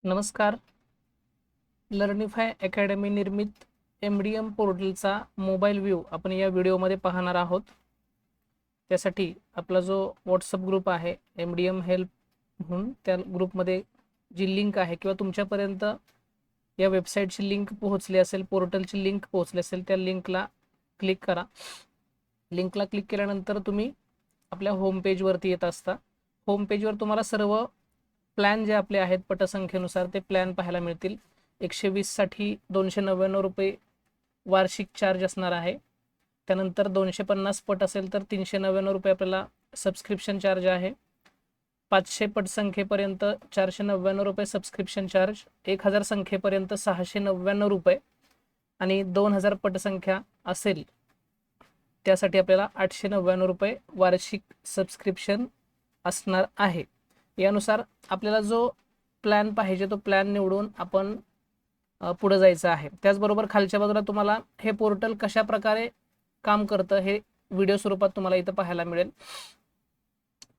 नमस्कार. लर्निफाय अकॅडमी निर्मित MDM पोर्टलचा मोबाईल व्ह्यू आपण या व्हिडिओमध्ये पाहणार आहोत. त्यासाठी आपला जो व्हॉट्सअप ग्रुप आहे MDM हेल्प म्हणून, त्या ग्रुपमध्ये जी लिंक आहे किंवा तुमच्यापर्यंत या वेबसाईटची लिंक पोहोचली असेल, पोर्टलची लिंक पोहोचली असेल, त्या लिंकला क्लिक करा. लिंकला क्लिक केल्यानंतर तुम्ही आपल्या होम पेजवरती येत असता. होम पेजवर तुम्हाला सर्व प्लॅन जे आपले आहेत पटसंख्येनुसार ते प्लॅन पाहायला मिळतील. 120 साठी 299 रुपये वार्षिक चार्ज असणार आहे. त्यानंतर 250 पट असेल तर 399 रुपये आपल्याला सबस्क्रिप्शन चार्ज आहे. 500 पटसंख्येपर्यंत 499 रुपये सबस्क्रिप्शन चार्ज, 1000 संख्येपर्यंत 699 रुपये आणि 2000 पटसंख्या असेल त्यासाठी आपल्याला 899 रुपये वार्षिक सबस्क्रिप्शन असणार आहे. यानुसार आपल्याला जो प्लॅन पाहिजे तो प्लॅन निवडून आपण पुढे जायचं आहे. त्याचबरोबर खालच्या बाजूला तुम्हाला हे पोर्टल कशा प्रकारे काम करतं हे व्हिडिओ स्वरूपात तुम्हाला इथं पाहायला मिळेल.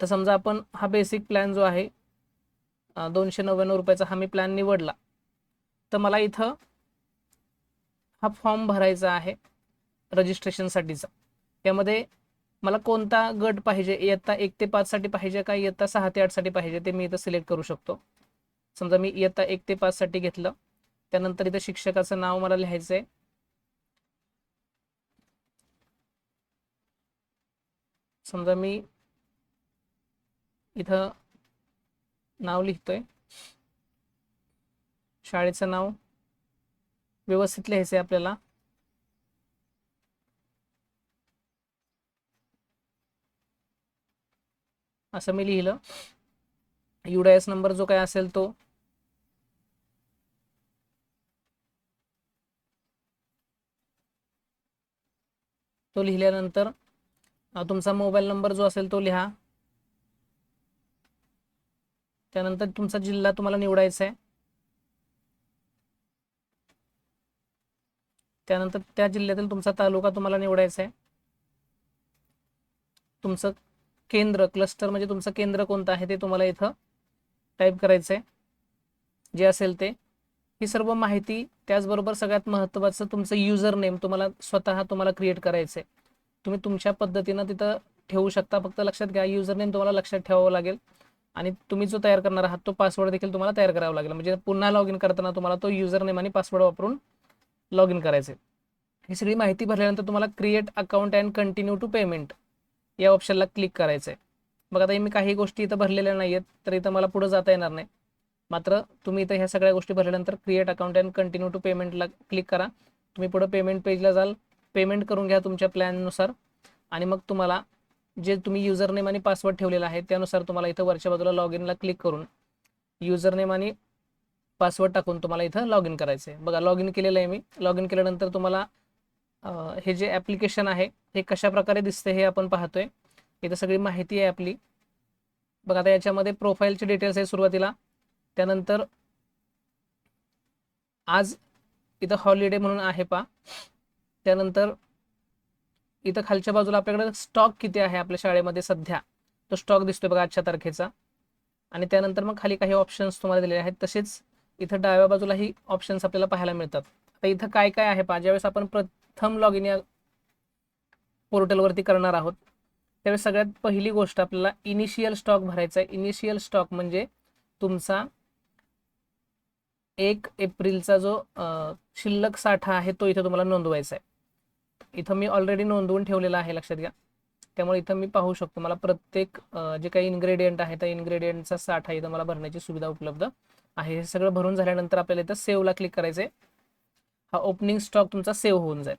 तर समजा आपण हा बेसिक प्लॅन जो आहे 299 रुपयाचा हा मी प्लॅन निवडला, तर मला इथं हा फॉर्म भरायचा आहे रजिस्ट्रेशनसाठीचा. यामध्ये मला कोणता गट पाहिजे, इयत्ता 1 ते 5 साठी पाहिजे का इयत्ता 6 ते 8 साठी पाहिजे ते मी इथं सिलेक्ट करू शकतो. समजा मी इयत्ता 1 ते 5 साठी घेतलं. त्यानंतर इथं शिक्षकाचं नाव मला लिहायचं आहे. समजा मी इथं नाव लिहितोय, शाळेचं नाव व्यवस्थित लिहायचं आहे आपल्याला. असं मी लिहिलं. UDIS नंबर जो काय असेल तो लिहिल्यानंतर तुमचा मोबाईल नंबर जो असेल तो लिहा. त्यानंतर तुमचा जिल्हा तुम्हाला निवडायचा आहे. त्यानंतर त्या जिल्ह्यातील तुमचा तालुका तुम्हाला निवडायचा आहे. तुमचं केंद्र, क्लस्टर म्हणजे तुमचं केंद्र कोणतं आहे ते तुम्हाला इथं टाईप करायचं आहे, जे असेल ते. ही सर्व माहिती, त्याचबरोबर सगळ्यात महत्त्वाचं तुमचं युजर नेम तुम्हाला क्रिएट करायचं आहे. तुम्ही तुमच्या पद्धतीनं तिथं ठेवू शकता. फक्त लक्षात घ्या, युजर नेम तुम्हाला लक्षात ठेवावं लागेल आणि तुम्ही जो तयार करणार आहात तो पासवर्ड देखील तुम्हाला तयार करावा लागेल. म्हणजे पुन्हा लॉग इन करताना तुम्हाला तो युजर नेम आणि पासवर्ड वापरून लॉग इन करायचे. ही सगळी माहिती भरल्यानंतर तुम्हाला create account and continue to payment या ऑप्शनला क्लिक करायचं आहे. मग आता मी काही गोष्टी इथं भरलेल्या नाही आहेत, तर इथं मला पुढे जाता येणार नाही. मात्र तुम्ही इथं ह्या सगळ्या गोष्टी भरल्यानंतर create account and continue to पेमेंटला क्लिक करा. तुम्ही पुढे पेमेंट पेजला जाल, पेमेंट करून घ्या तुमच्या प्लॅननुसार आणि मग तुम्हाला जे तुम्ही युजर नेम आणि पासवर्ड ठेवलेला आहे त्यानुसार तुम्हाला इथं वरच्या बाजूला लॉग इनला क्लिक करून युजर नेम आणि पासवर्ड टाकून तुम्हाला इथं लॉग इन करायचं आहे. बघा, लॉग इन केलेलं आहे मी. लॉग इन केल्यानंतर तुम्हाला हे जे ॲप्लिकेशन आहे हे कशा प्रकारे दिसते हे आपण पाहतोय. इथं सगळी माहिती आहे आपली. बघा, आता याच्यामध्ये प्रोफाईलचे डिटेल्स आहे सुरुवातीला. त्यानंतर आज इथं हॉलिडे म्हणून आहे पा. त्यानंतर इथं खालच्या बाजूला आपल्याकडे स्टॉक किती आहे आपल्या शाळेमध्ये सध्या तो स्टॉक दिसतोय बघा आजच्या तारखेचा. आणि त्यानंतर मग खाली काही ऑप्शन्स तुम्हाला दिलेले आहेत. तसेच इथं डाव्या बाजूला ही ऑप्शन्स आपल्याला पाहायला मिळतात. आता इथं काय काय आहे पहा. ज्यावेळेस आपण प्रथम लॉग इन या पोर्टलवरती करणार आहोत त्यावेळेस सगळ्यात पहिली गोष्ट आपल्याला इनिशियल स्टॉक भरायचा आहे. इनिशियल स्टॉक म्हणजे तुमचा 1 एप्रिलचा जो शिल्लक साठा आहे तो इथं तुम्हाला नोंदवायचा आहे. इथं मी ऑलरेडी नोंदवून ठेवलेला आहे, लक्षात घ्या. त्यामुळे इथं मी पाहू शकतो मला प्रत्येक जे काही इन्ग्रेडियंट आहे त्या इन्ग्रेडियंटचा साठा इथं मला भरण्याची सुविधा उपलब्ध आहे. हे सगळं भरून झाल्यानंतर आपल्याला इथं सेव्हला क्लिक करायचं आहे. हा ओपनिंग स्टॉक तुमचा सेव्ह होऊन जाईल.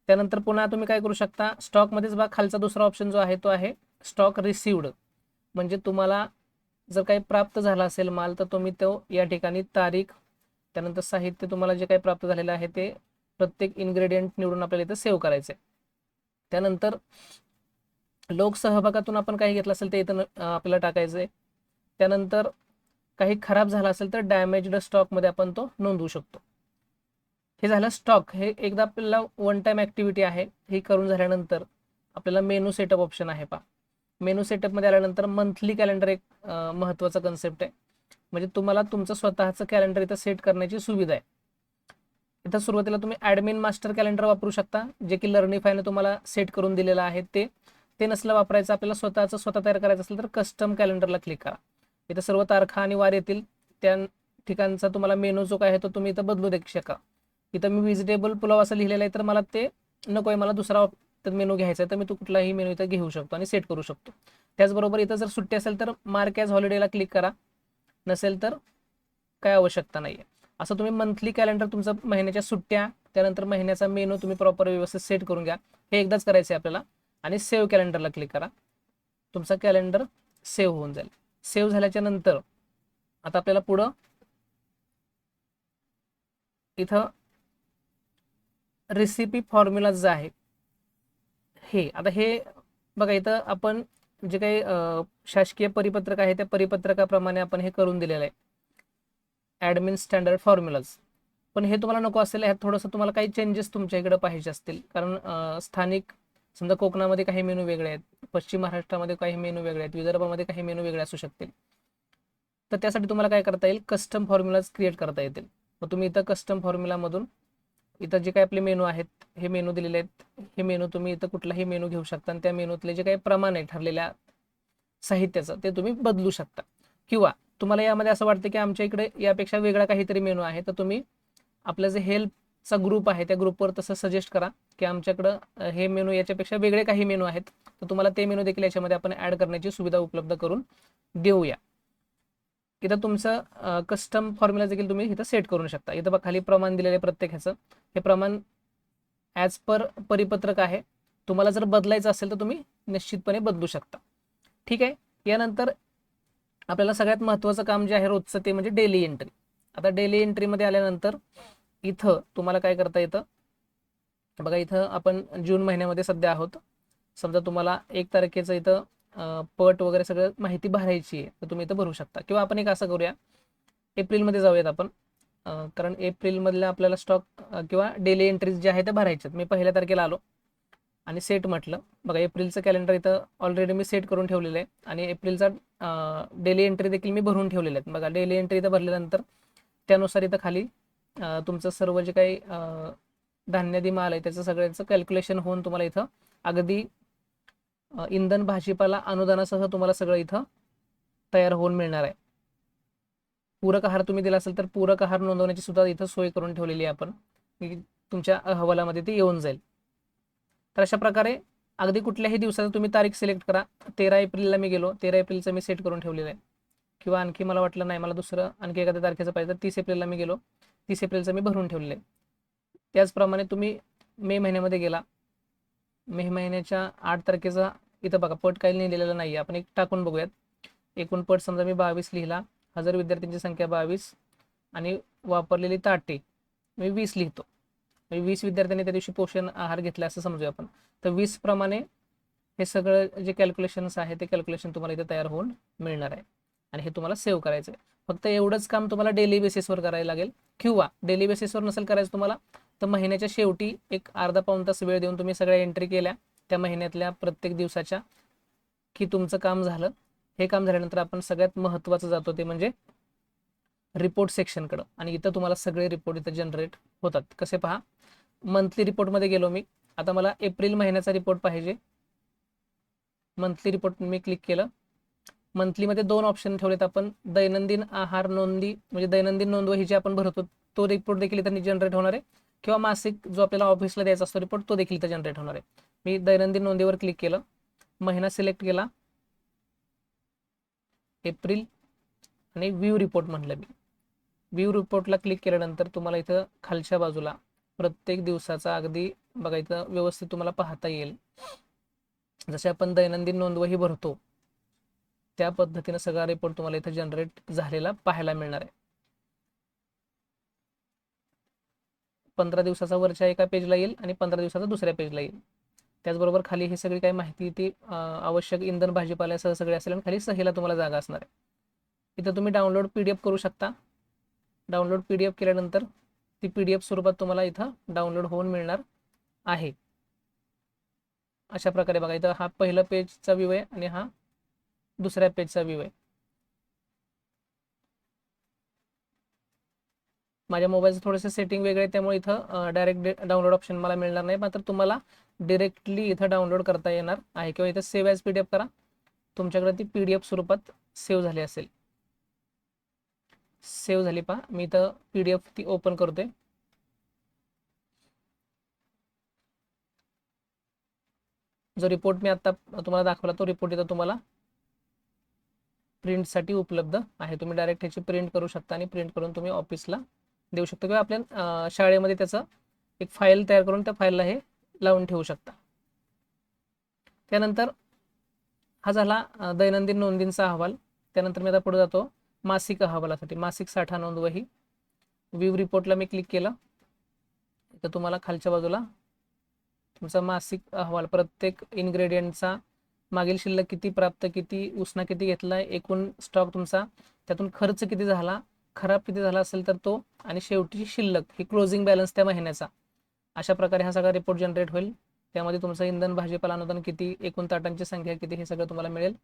त्यानंतर पुन्हा तुम्ही काय करू शकता, स्टॉकमध्येच बघा खालचा दुसरा ऑप्शन जो आहे तो आहे स्टॉक रिसिव्ड. म्हणजे तुम्हाला जर काही प्राप्त झाला असेल माल तर तुम्ही तो या ठिकाणी तारीख, त्यानंतर साहित्य तुम्हाला जे काही प्राप्त झालेलं आहे ते प्रत्येक इन्ग्रेडियंट निवडून आपल्याला इथं सेव्ह करायचं आहे. त्यानंतर लोकसहभागातून आपण काही घेतलं असेल ते इथं आपल्याला टाकायचं आहे. त्यानंतर काही खराब झाला असेल तर डॅमेज्ड स्टॉकमध्ये आपण तो नोंदवू शकतो. हे झालं स्टॉक. हे एकदा आपल्याला वन टाइम ॲक्टिव्हिटी आहे. हे करून झाल्यानंतर आपल्याला मेनू सेटअप ऑप्शन आहे पहा. मेनू सेटअपमध्ये आल्यानंतर मंथली कॅलेंडर एक महत्त्वाचा कन्सेप्ट आहे. म्हणजे तुम्हाला तुमचं स्वतःचं कॅलेंडर इथं सेट करण्याची सुविधा आहे. इथं सुरुवातीला तुम्ही ॲडमिन मास्टर कॅलेंडर वापरू शकता, जे की लर्निफायने तुम्हाला सेट करून दिलेलं आहे. ते नसलं वापरायचं, आपल्याला स्वतः तयार करायचं असेल तर कस्टम कॅलेंडरला क्लिक करा. इथं सर्व तारखा आणि वार येतील. त्या ठिकाणचा तुम्हाला मेनू जो काय आहे तो तुम्ही इथं बदलू देखील शका. इथं मी व्हेजिटेबल पुलाव असं लिहिलेलं आहे, तर मला ते नको आहे, मला दुसरा मेनू घ्यायचा आहे, तर मी तो कुठलाही मेनू इथं घेऊ शकतो आणि सेट करू शकतो. त्याचबरोबर इथं जर सुट्टी असेल तर मार्क ॲज हॉलिडेला क्लिक करा, नसेल तर काय आवश्यकता नाही आहे. असं तुम्ही मंथली कॅलेंडर तुमचं महिन्याच्या सुट्ट्या, त्यानंतर महिन्याचा मेनू तुम्ही प्रॉपर व्यवस्थित सेट करून घ्या. हे एकदाच करायचं आहे आपल्याला. आणि सेव्ह कॅलेंडरला क्लिक करा. तुमचा कॅलेंडर सेव्ह होऊन जाईल. सेव्ह झाल्याच्या नंतर आता आपल्याला पुढं इथं रेसिपी फॉर्म्युला जे आहे आता हे बघा, इथं आपण जे काही शासकीय परिपत्रक आहे त्या परिपत्रकाप्रमाणे आपण हे करून दिलेलं आहे, ॲडमिन स्टँडर्ड फॉर्म्युलाज. पण हे तुम्हाला नको असेल, ह्यात थोडंसं तुम्हाला काही चेंजेस तुमच्या इकडे पाहिजे असतील, कारण स्थानिक समजा कोकणामध्ये काही मेनू वेगळे आहेत, पश्चिम महाराष्ट्रामध्ये काही मेनू वेगळे आहेत, विदर्भामध्ये काही मेनू वेगळे असू शकतील. तर त्यासाठी तुम्हाला काय करता येईल, कस्टम फॉर्म्युलाज क्रिएट करता येतील. मग तुम्ही इथं कस्टम फॉर्म्युलामधून इथं जे काही आपले मेनू आहेत, हे मेनू दिलेले आहेत, हे मेनू तुम्ही इथं कुठलाही मेनू घेऊ शकता आणि त्या मेनूतले जे काही प्रमाण आहे ठरलेल्या साहित्याचं ते तुम्ही बदलू शकता. किंवा तुम्हाला यामध्ये असं वाटतं की आमच्या इकडे यापेक्षा वेगळा काहीतरी मेनू आहे, तर तुम्ही आपलं जे हेल्पचा ग्रुप आहे त्या ग्रुपवर तसं सजेस्ट करा की आमच्याकडं हे मेनू याच्यापेक्षा वेगळे काही मेनू आहेत, तर तुम्हाला ते मेनू देखील याच्यामध्ये आपण ॲड करण्याची सुविधा उपलब्ध करून देऊया. इथं तुमचं कस्टम फॉर्म्युला देखील तुम्ही इथं सेट करू शकता. इथं बघा खाली प्रमाण दिलेलं आहे प्रत्येक ह्याचं. हे प्रमाण ॲज पर परिपत्रक आहे. तुम्हाला जर बदलायचं असेल तर तुम्ही निश्चितपणे बदलू शकता. ठीक आहे. यानंतर आपल्याला सगळ्यात महत्त्वाचं काम जे आहे रोजचं, ते म्हणजे डेली एंट्री. आता डेली एंट्रीमध्ये आल्यानंतर इथं तुम्हाला काय करता येतं बघा, इथं आपण जून महिन्यामध्ये सध्या आहोत. समजा तुम्हाला 1 तारखेचं इथं पट वगैरे सगळं माहिती भरायची आहे, तर तुम्ही इथं भरू शकता. किंवा आपण एक असं करूया, एप्रिलमध्ये जाऊयात आपण, कारण एप्रिलमधल्या आपल्याला स्टॉक किंवा डेली एंट्रीज ज्या आहेत त्या भरायच्यात. मी 1 तारखेला आलो आणि सेट म्हटलं. बघा एप्रिलचं कॅलेंडर इथं ऑलरेडी मी सेट करून ठेवलेलं आहे आणि एप्रिलचा डेली एंट्री देखील मी भरून ठेवलेले आहेत. बघा डेली एंट्री इथं भरल्यानंतर त्यानुसार इथं खाली तुमचं सर्व जे काही धान्यादी माल आहे त्याचं सगळ्यांचं कॅल्क्युलेशन होऊन तुम्हाला इथं अगदी इंधन भाजीपाला अनुदानासह तुम्हाला सगळं इथं तयार होऊन मिळणार आहे. पूरक आहार तुम्ही दिला असेल तर पूरक आहार नोंदवण्याची सुद्धा इथं सोय करून ठेवलेली आहे आपण, की तुमच्या अहवालामध्ये ते येऊन जाईल. तर अशा प्रकारे अगदी कुठल्याही दिवसाचा तुम्ही तारीख सिलेक्ट करा. 13 एप्रिलला मी गेलो, 13 एप्रिलचं मी सेट करून ठेवलेलं आहे. किंवा आणखी मला वाटलं नाही, मला दुसरं आणखी एखाद्या तारखेचं पाहिजे, तर 30 एप्रिलला मी गेलो, 30 एप्रिलचं मी भरून ठेवलेलं आहे. त्याचप्रमाणे तुम्ही मे महिन्यामध्ये गेला, मे महिन्याच्या 8 तारखेचा इथं बघा पट काही लिहिलेला नाही आहे, आपण एक टाकून बघूयात. एकूण पट समजा मी 22 लिहिला, 1000 विद्यार्थ्यांची संख्या 22 आणि वापरलेली ताटे मी 20 लिहितो. 20 विद्यार्थ्यांनी त्या दिवशी पोषण आहार घेतला असं समजूया आपण. तर 20 प्रमाणे हे सगळं जे कॅल्क्युलेशन्स आहे ते कॅल्क्युलेशन तुम्हाला इथे तयार होऊन मिळणार आहे आणि हे तुम्हाला सेव्ह करायचं आहे. फक्त एवढंच काम तुम्हाला डेली बेसिसवर करायला लागेल. किंवा डेली बेसिसवर नसेल करायचं तुम्हाला, तर महिन्याच्या शेवटी एक अर्धा पाऊण तास वेळ देऊन तुम्ही सगळ्या एंट्री केल्या त्या महिन्यातल्या प्रत्येक दिवसाच्या, की तुमचं काम झालं. हे काम झाल्यानंतर आपण सगळ्यात महत्त्वाचं जातो ते म्हणजे रिपोर्ट सेक्शनकडं, आणि इथं तुम्हाला सगळे रिपोर्ट इथं जनरेट होतात. कसे पहा, मंथली रिपोर्टमध्ये गेलो मी, आता मला एप्रिल महिन्याचा रिपोर्ट पाहिजे. मंथली रिपोर्ट मी क्लिक केलं. मंथलीमध्ये 2 ऑप्शन ठेवलेत आपण, दैनंदिन आहार नोंदी म्हणजे दैनंदिन नोंदवही जे आपण भरतो तो रिपोर्ट देखील इथं जनरेट होणार आहे, किंवा मासिक जो आपल्याला ऑफिसला द्यायचा असतो रिपोर्ट तो देखील इथं जनरेट होणार आहे. मी दैनंदिन नोंदीवर क्लिक केलं, महिना सिलेक्ट केला एप्रिल आणि व्ह्यू रिपोर्ट म्हटलं मी. व्ह्यू रिपोर्टला क्लिक केल्यानंतर तुम्हाला इथं खालच्या बाजूला प्रत्येक दिवसाचा अगदी बघा इथं व्यवस्थित तुम्हाला पाहता येईल. जसे आपण दैनंदिन नोंदवही भरतो त्या पद्धतीने सगळा रिपोर्ट तुम्हाला इथं जनरेट झालेला पाहायला मिळणार आहे. 15 दिवसाचा वरच्या एका पेजला येईल आणि 15 दिवसाचा दुसऱ्या पेजला येईल. त्याचबरोबर खाली ही सगळी काही माहिती ती आवश्यक इंधन भाजीपाल्यासह सगळे असेल आणि खाली सहीला तुम्हाला जागा असणार आहे. इथं तुम्ही डाउनलोड PDF करू शकता. डाउनलोड PDF केल्यानंतर ती PDF स्वरूपात तुम्हाला इथं डाउनलोड होऊन मिळणार आहे. अशा प्रकारे बघा, इथं हा पहिला पेजचा व्ह्यू आहे आणि हा दुसऱ्या पेजचा व्ह्यू आहे. माझ्या मोबाईलचं थोडंसं सेटिंग वेगळे आहे, त्यामुळे इथं डायरेक्ट डाउनलोड ऑप्शन मला मिळणार नाही, मात्र तुम्हाला डिरेक्टली इथं डाउनलोड करता येणार आहे, किंवा इथं सेव्ह ॲज PDF करा, तुमच्याकडे ती PDF स्वरूपात सेव्ह झाली असेल. सेव्ह झाली पहा, मी इथं PDF ती ओपन करतोय. जो रिपोर्ट मी आता तुम्हाला दाखवला तो रिपोर्ट इथं तुम्हाला प्रिंटसाठी उपलब्ध आहे. तुम्ही डायरेक्ट ह्याची प्रिंट करू शकता आणि प्रिंट करून तुम्ही ऑफिसला देऊ शकता, किंवा आपल्या शाळेमध्ये त्याचं एक फाईल तयार करून त्या फाईलला हे लावून ठेवू शकता. त्यानंतर हा झाला दैनंदिन नोंदींचा अहवाल. त्यानंतर मी आता पुढे जातो मासिक अहवालासाठी. मासिक साठा नोंदवही. व्ह्यू रिपोर्टला मी क्लिक केलं तर तुम्हाला खालच्या बाजूला तुमचा मासिक अहवाल, प्रत्येक इन्ग्रेडियंटचा मागील शिल्लक किती, प्राप्त किती, उसना किती घेतला, एकूण स्टॉक तुमचा, त्यातून खर्च किती झाला, खराब किती झाला असेल तर तो, आणि शेवटी शिल्लक ही क्लोजिंग बॅलन्स त्या महिन्याचा. अशा प्रकारे हा सगळा रिपोर्ट जनरेट होईल. त्यामध्ये तुमचं इंधन, भाजीपाला अनुदान किती, एकूण ताटांची संख्या किती, हे सगळं तुम्हाला मिळेल.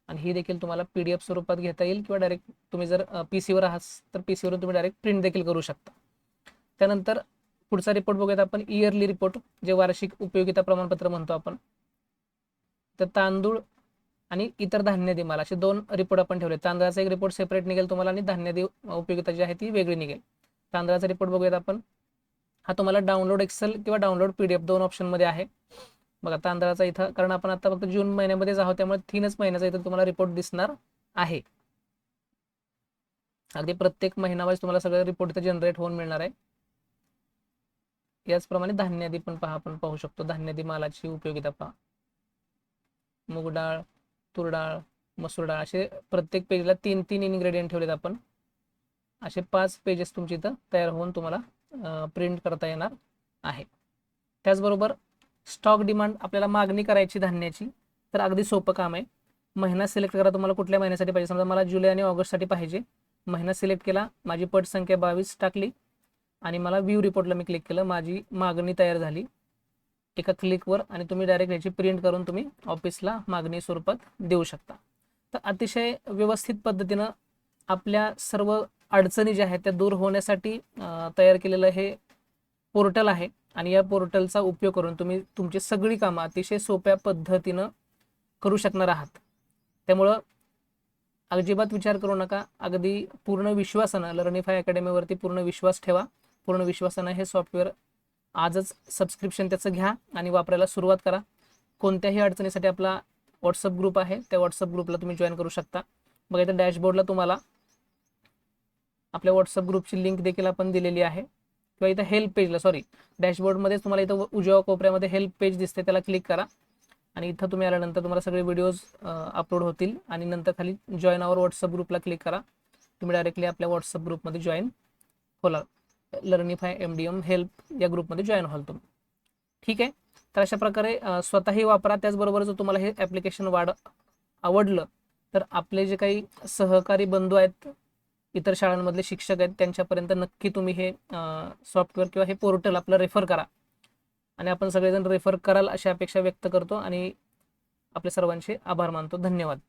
आणि ही देखील तुम्हाला PDF स्वरूपात घेता येईल, किंवा डायरेक्ट तुम्ही जर PC वर आहात तर PC वरून तुम्ही डायरेक्ट प्रिंट देखील करू शकता. त्यानंतर पुढचा रिपोर्ट बघूयात आपण, इयरली रिपोर्ट, जे वार्षिक उपयोगिता प्रमाणपत्र म्हणतो आपण. तर तांदूळ आणि इतर धान्य माल असे 2 रिपोर्ट आपण ठेवले. तांदळाचा एक रिपोर्ट सेपरेट निघेल तुम्हाला, आणि धान्य उपयोगिता जी आहे ती वेगळी निघेल. तांदळाचा रिपोर्ट बघूयात आपण. हा तुम्हाला डाउनलोड एक्सेल किंवा डाउनलोड PDF 2 ऑप्शनमध्ये आहे. बघा तांदळाचा इथं, कारण आपण आता फक्त जून महिन्यामध्येच आहोत, त्यामुळे 3च महिन्याचा इथं तुम्हाला रिपोर्ट दिसणार आहे. अगदी प्रत्येक महिनावाईज तुम्हाला सगळं रिपोर्ट इथं जनरेट होऊन मिळणार आहे. याचप्रमाणे धान्य यादी पण आपण पाहू शकतो. धान्य यादी मालाची उपयोगिता पहा. मूग डाळ, तूर डाळ, मसूर डाळ, असे प्रत्येक पेजला 3 इन्ग्रेडियंट ठेवलेत आपण. असे 5 पेजेस तुमची इथं तयार होऊन तुम्हाला प्रिंट करता येणार आहे. त्याचबरोबर स्टॉक डिमांड, आपल्याला मागणी करायची धान्याची, तर अगदी सोपं काम आहे. महिना सिलेक्ट करा, तुम्हाला कुठल्या महिन्यासाठी पाहिजे. समजा मला जुलै आणि ऑगस्टसाठी पाहिजे. महिना सिलेक्ट केला, माझी पट संख्या 22 टाकली, आणि मला व्ह्यू रिपोर्टला मी क्लिक केलं. माझी मागणी तयार झाली एका क्लिकवर, आणि तुम्ही डायरेक्ट याची प्रिंट करून तुम्ही ऑफिसला मागणी स्वरूपात देऊ शकता. तर अतिशय व्यवस्थित पद्धतीनं आपल्या सर्व अडचणी ज्या आहेत त्या दूर होण्यासाठी तयार केलेलं हे पोर्टल आहे, आणि या पोर्टलचा उपयोग करून तुम्ही तुमची सगळी कामं अतिशय सोप्या पद्धतीनं करू शकणार आहात. त्यामुळं अजिबात विचार करू नका, अगदी पूर्ण विश्वासानं लर्निफाय अकॅडमीवरती पूर्ण विश्वास ठेवा. पूर्ण विश्वासानं हे सॉफ्टवेअर आजच सबस्क्रिप्शन त्याचं घ्या आणि वापरायला सुरुवात करा. कोणत्याही अडचणीसाठी आपला व्हॉट्सअप ग्रुप आहे, त्या व्हॉट्सअप ग्रुपला तुम्ही जॉईन करू शकता. बघा इथं डॅशबोर्डला तुम्हाला आपल्या व्हॉट्सअप ग्रुपची लिंक देखील आपण दिलेली आहे, किंवा इथं हेल्प पेजला, डॅशबोर्डमध्येच तुम्हाला इथं उजव्या कोपऱ्यामध्ये हेल्प पेज दिसते, त्याला क्लिक करा, आणि इथं तुम्ही आल्यानंतर तुम्हाला सगळे व्हिडिओज अपलोड होतील. आणि नंतर खाली जॉईन आवर व्हॉट्सअप ग्रुपला क्लिक करा, तुम्ही डायरेक्टली आपल्या व्हॉट्सअप ग्रुपमध्ये जॉईन होला. लर्निफाय MDM हेल्प या ग्रुपमध्ये जॉईन व्हाल तुम्ही. ठीक आहे. तर अशा प्रकारे स्वतःही वापरा. त्याचबरोबर जर तुम्हाला हे ॲप्लिकेशन आवडलं तर आपले जे काही सहकारी बंधू आहेत, इतर शाळांमधले शिक्षक आहेत, त्यांच्यापर्यंत नक्की तुम्ही हे सॉफ्टवेअर किंवा हे पोर्टल आपलं रेफर करा, आणि आपण सगळेजण रेफर कराल अशी अपेक्षा व्यक्त करतो, आणि आपल्या सर्वांचे आभार मानतो. धन्यवाद.